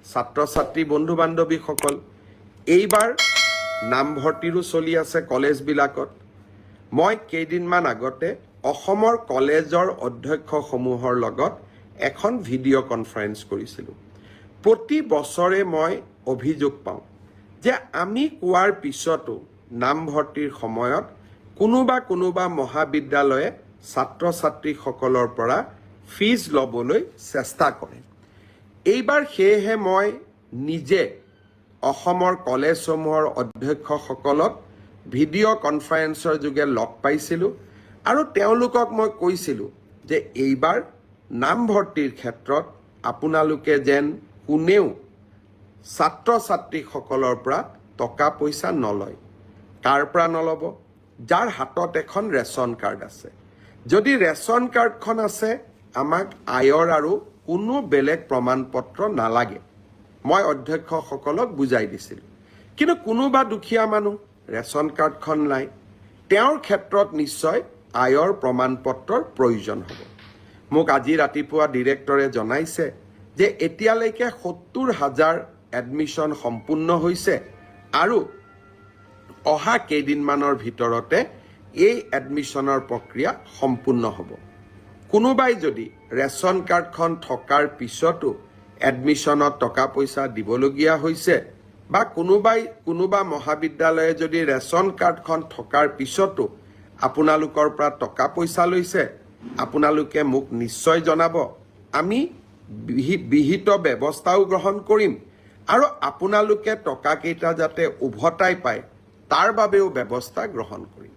ছাত্ৰ ছাত্ৰী বন্ধু বান্ধৱীসকল এইবাৰ নামভৰ্তিৰো চলি আছে কলেজবিলাকত মই কেইদিনমান আগতে অসমৰ কলেজৰ অধ্যক্ষসমূহৰ লগত এখন ভিডিঅ' কনফাৰেন্স কৰিছিলোঁ প্ৰতি বছৰে মই অভিযোগ পাওঁ যে আমি কোৱাৰ পিছতো নামভৰ্তিৰ সময়ত কোনোবা মহাবিদ্যালয়ে ছাত্ৰ ছাত্ৰীসকলৰ পৰা ফিজ ল'বলৈ চেষ্টা কৰে এইবাৰ সেয়েহে মই নিজে অসমৰ কলেজসমূহৰ অধ্যক্ষসকলক ভিডিঅ' কনফাৰেন্সৰ যোগে লগ পাইছিলোঁ আৰু তেওঁলোকক মই কৈছিলোঁ যে এইবাৰ নামভৰ্তিৰ ক্ষেত্ৰত আপোনালোকে যেন কোনেও ছাত্ৰ ছাত্ৰীসকলৰ পৰা টকা পইচা নলয় কাৰ পৰা নল'ব যাৰ হাতত এখন ৰেচন কাৰ্ড আছে যদি ৰেচন কাৰ্ডখন আছে আমাক আয়ৰ আৰু কোনো বেলেগ প্ৰমাণপত্ৰ নালাগে মই অধ্যক্ষসকলক বুজাই দিছিলোঁ কিন্তু কোনোবা দুখীয়া মানুহ ৰেচন কাৰ্ডখন নাই তেওঁৰ ক্ষেত্ৰত নিশ্চয় আয়ৰ প্ৰমাণপত্ৰৰ প্ৰয়োজন হ'ব মোক আজি ৰাতিপুৱা ডিৰেক্টৰে জনাইছে যে এতিয়ালৈকে ৭০,০০০ এডমিশ্যন সম্পূৰ্ণ হৈছে আৰু অহা কেইদিনমানৰ ভিতৰতে এই এডমিশ্যনৰ প্ৰক্ৰিয়া সম্পূৰ্ণ হ'ব কোনোবাই যদি ৰেচন কাৰ্ডখন থকাৰ পিছতো এডমিশ্যনত টকা পইচা দিবলগীয়া হৈছে বা কোনোবা মহাবিদ্যালয়ে যদি ৰেচন কাৰ্ডখন থকাৰ পিছতো আপোনালোকৰ পৰা টকা পইচা লৈছে আপোনালোকে মোক নিশ্চয় জনাব আমি বিহিত ব্যৱস্থাও গ্ৰহণ কৰিম আৰু আপোনালোকে টকাকেইটা যাতে উভতাই পায় তাৰ বাবেও ব্যৱস্থা গ্ৰহণ কৰিম